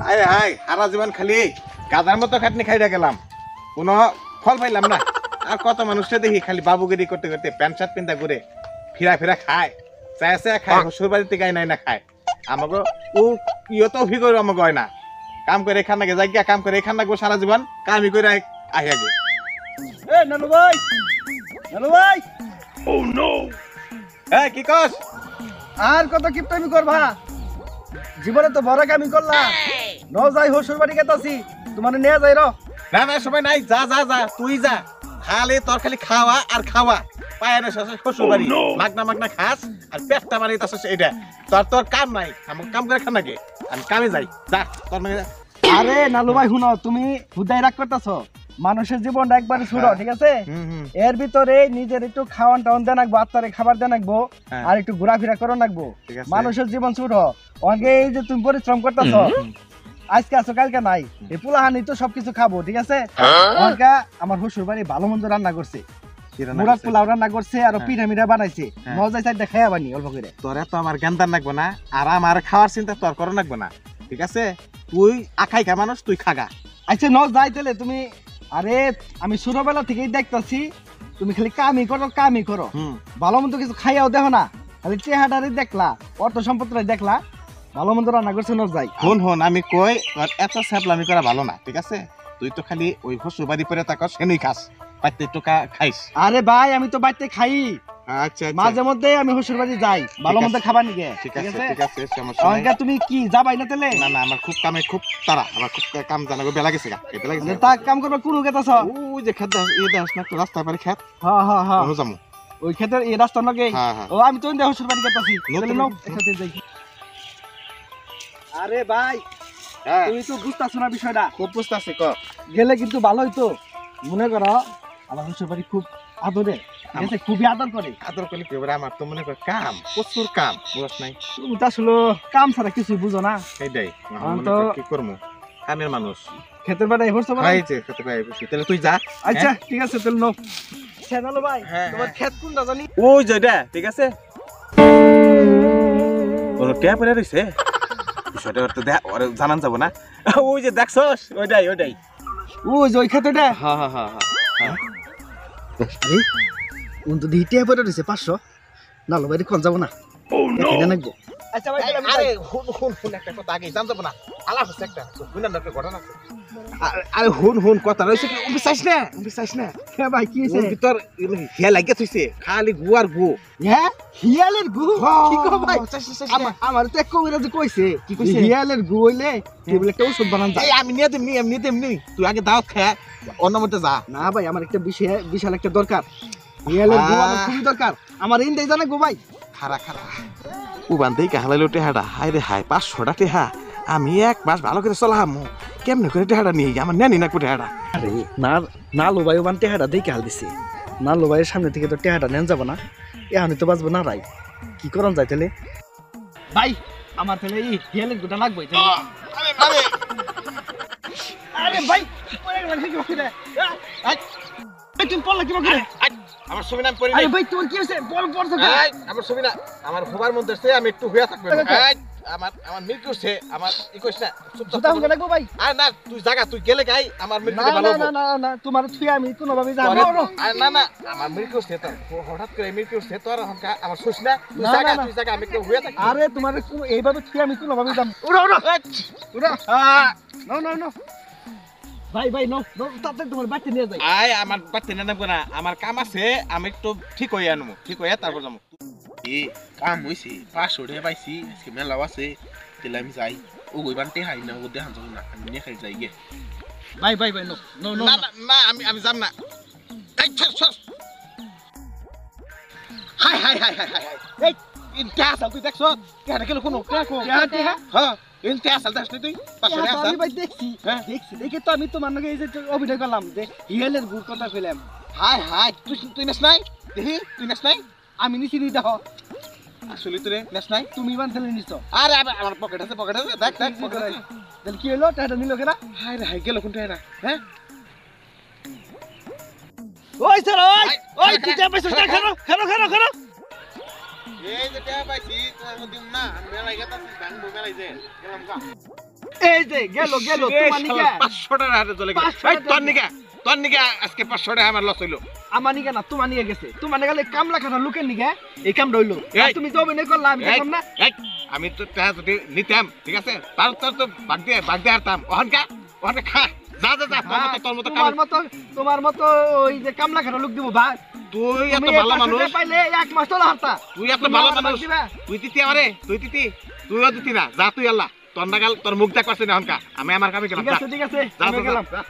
হায় হায় সারা জীবন খালি গাধার মতো খাটনি খাইয়া গেলাম, কোনো ফল পাইলাম না। আর কত মানুষটা দেখি খালি বাবুগিরি করতে করতে প্যান্ট শার্ট পিন্ধা ঘুরে ফিরা ফিরা খায়, চায় চায় খায়, শ্বশুর বাড়িতে গাই নাই না খায়। আমাকে ও ইয়ে তো অভিজ্ঞ আমাকে হয় না, কাম করে এখান নাকি যাই গিয়া কাম করে এখান নাকবো সারা জীবন, কামি করে আহি আগে। নানু ভাই, নানু ভাই, ও নো, হ্যাঁ কি কস? আর কত কিপটামি করবা? জীবনে তো বড় কামি করলা, ন যাই শ্বশুর বাড়ি গেতাছি, তোমার নিয়ে যাই র। না না সবাই নাই, যা যা যা, তুই যা, খালি তোর খালি খাওয়া আর খাওয়া, পায়ে না শ্বশুর বাড়ি মাগনা মাগনা খাস আর পেটটা মারি তাছাড়া এটা তোর তোর কাম নাই। আমাকে কাম করে খান নাকি, আমি কামে যাই, যা তোর নাকি। আরে নালু ভাই শুনো, তুমি হুদাই রাগ করতেছ। মানুষের জীবনটা একবারে শুরো, ঠিক আছে? এর ভিতরে নিজের একটু খাওয়ান টাওয়ান দেন রাখবো, আত্মারে খাবার দেন রাখবো, আর একটু ঘোরাফেরা করো রাখবো। মানুষের জীবন শুরো। অনেকে এই যে তুমি পরিশ্রম করতেছ, আজকে আছো কালকে নাই, এই পুলাহানি তো সবকিছু খাবো, ঠিক আছে? অনেকা আমার শ্বশুর বাড়ি ভালো মন্দ রান্না করছে, মুরাদ পোলাও রান্না করছে আর পিঠা মিঠা বানাইছে, মজাই চাই দেখাই বানি অল্প করে। তোরে তো আমার জ্ঞান লাগবো না, আর আমার খাওয়ার চিন্তা তোর করো লাগবো না, ঠিক আছে? তুই আখাই খা মানুষ, তুই খাগা। আচ্ছা ন যাই তাহলে তুমি। আরে আমি ছোটবেলা থেকেই দেখতেছি তুমি খালি কামই করো কামই করো, ভালো মন্দ কিছু খাইয়াও দেখো না, খালি চেহারারই দেখলা, অর্থ সম্পত্তি দেখলা, ভালো মন্দ রান্না করছে ন যাই। হন হন আমি কই, এত স্যাপলামি করা ভালো না, ঠিক আছে? তুই তো খালি ওই শ্বশুর বাড়ি পরে থাকস, সেনুই খাস, পাইতে টোকা খাইস। আরে ভাই আমি তো বাড়িতে খাই, আচ্ছা মাঝে মধ্যে আমি শ্বশুর বাড়ি যাই, ভালো মন্দ খাবার নিয়ে, ঠিক আছে ঠিক আছে, সমস্যা নাই। তুমি কি যাবাই না তাহলে? না না আমার খুব কামে খুব তারা, আমার খুব কাম জানা গো, বেলা গেছে গা, বেলা গেছে। তা কাম করবে কোন খেতাছ? ওই যে খেত এই দাস না, রাস্তা পারে খেত। হ্যাঁ হ্যাঁ হ্যাঁ, অনু যামু ওই খেতের এই রাস্তা নাকি? হ্যাঁ হ্যাঁ। ও আমি তো শ্বশুর বাড়ি খেতাছি, তাহলে নাও একসাথে যাই। আরে ভাই তুমি তো বুঝতেছো না বিষয়টা। খুব বুঝতেছি, ক গেলে কিন্তু ভালো হইতো। মনে করো আমার শ্বশুর বাড়ি খুব আদরে, ঠিক আছে? খুবই আদর করে। আদর করলে কি হবে? আমার তো মনে কর কাম, প্রচুর কাম, বুঝছ নাই? তুমি তো আসলে কাম ছাড়া কিছু বুঝো না। এইটাই তো কি করবো, কামের মানুষ। খেতের বেড়াই হচ্ছে এই যে খেতে পাই বসি, তাহলে তুই যা। আচ্ছা ঠিক আছে তাহলে নাও। সেনালো ভাই হ্যাঁ, তোমার খেত কোনটা জানি? ওই যেটা, ঠিক আছে? ওর ট্যাপ পড়ে রইছে, বিষয়টা ওর তো ওর জানান যাব না। ওই যে দেখছস, ওইটাই ওইটাই। ওই যে ওই খেতটা। হ্যাঁ হ্যাঁ হ্যাঁ হ্যাঁ। আরে উন তো দিতে পড়ে রইছে 500। নালো ভাই কোন যাব না? ও নো নাকবো। আচ্ছা ভাই আরে হুন হুন হুন, একটা কথা আগে জান যাব না, আলাপ হচ্ছে একটা বুঝলেন না, একটা ঘটনা আছে। আরে হুন হুন, কথা রইছে কি বিশ্বাস না, বিশ্বাস না। হ্যাঁ ভাই কি হইছে? ওর ভিতর হিয়া লাগিয়ে থইছে, খালি গু আর গু। হ্যাঁ হিয়ালের গু? কি কো ভাই? আমার তো এক কবিরাজ কইছে, কি কইছে? হিয়ালের গু হইলে টেবিলে একটা ওষুধ বানান যায়। এই আমি নিয়ে দেমনি, আমি নিয়ে দেমনি, তুই আগে দাওয়াত খা, অন্য মতে যা। না ভাই আমার একটা বিশাল একটা দরকার, হিয়ালের গু আমার খুবই দরকার, আমার ইন্দাই জানা গো ভাই। খারা খারা উবান দেই কাহালাইলো টেহাডা, হাই রে হাই 500টা টেহা, আমি এক মাস ভালো করে চলাম, কেমনে করে টেহাডা নিয়ে আমার নেনি না টেহাডা। আরে না না লো ভাই ওবান টেহাডা দেখে হাল দিছে, না লো ভাইয়ের সামনে থেকে তো টেহাডা নেন যাব না, এখনই তো বাঁচবো না রাই, কি করন যায় তাহলে? ভাই আমার তাহলে এই হিয়ালের গুটা লাগবে। আরে আরে ভাই পড়ে গেল কি করে? তুমি পড়লা কি করে? আমার ছবি নাম পড়ি। আরে ভাই তোমার কি হইছে? পড়ছ কেন? আমার ছবি না, আমার হোবার মধ্যে আছে, আমি একটু হইয়া থাকব। আমার আমার মিল্কি হচ্ছে, আমার ই কইছ না, চুপচাপ দাম লাগবো ভাই। আর না তুই জায়গা, তুই গেলে গাই আমার মিল্কি ভালো হবে। না না না তোমার থুই আমি কোনো ভাবে যাব আর না না আমার মিল্কি হচ্ছে, তো হঠাৎ করে মিল্কি হচ্ছে তোর হনকা আমার ছুস না, তুই জায়গা আমি একটু হইয়া থাকি। আরে তোমার এইভাবে থুই আমি কোনো ভাবে যাব। উড়া উড়া উড়া। নো নো নো ভাই ভাই নো নো, তাতে তোমার বাড়িতে নিয়ে যাই। আয় আমার বাড়িতে নিয়ে নেব না, আমার কাম আছে, আমি একটু ঠিক হয়ে আনবো, ঠিক হয়ে তারপর যাবো। এ কাম হইছে 500 টাকা পাইছি, আজকে মেলাও আছে, তাহলে আমি যাই। ও গইবানতে হাই না, ও দেখান যাব না, আমি নিয়ে খাই যাই গে। ভাই ভাই ভাই নো নো নো না না আমি যাম না। এই ছস hi hi hi hi hi, এই ইন্টাস তুই দেখছ কেন কেন কোন হ্যাঁ ইন্টাস দেখছ তুই 500 টাকা আমি ভাই দেখছি দেখছি দেখে তো আমি তোমার নাকি এই যে অভিনয় করলাম যে হিয়ালের গুড় কথা কইলাম। হাই হাই তুই নেস নাই দেখি, তুই নেস নাই? আমি নিছি নি দেখো আসলে তুই নেস নাই, তুমি বান ফেলে নিছো। আরে আমার পকেট আছে দেখ দেখ পকেট আছে। তাহলে কি হলো? টাকা নিল কেনা? হাই রে হাই গেল কোনটা না? হ্যাঁ ওই স্যার ওই তুই যা পাইছিস না, খানো এই যে টাকা পাইছি তোমার মধ্যে না, আমি মেলাই গেতাছি ব্যাংক মেলাই যে গেলাম গা। এই যে গেল তোমার নিকে 500 টাকা হাতে চলে গেল 500 এই তোর নিকে আজকে 500 টাকা আমার লস হইলো আমার নিকে না তোমার নিকে গেছে তোমার নিকে কামলা খানা লোকের নিকে এই কাম রইলো এই। তুমি তো অভিনয় করলা আমি দেখলাম না এই, আমি তো টাকা যদি নিতাম ঠিক আছে তার তো ভাগ দিয়ে হারতাম ওখানকা খা যা তোমার মতো ওই যে কামলা খানা লোক দিব ভাই তুই এত তুমি ভালো মানুষ পাইলে এক মাস তোলা হারতা তুই এত ভালো মানুষ তুই তিতি আমারে তুইও দিতি না যা তুই আল্লাহ তোর মুখ দেখ পারছিস না এখনকা আমি আমার কামে গেলাম ঠিক আছে যা, আমি যা, গেলাম যা।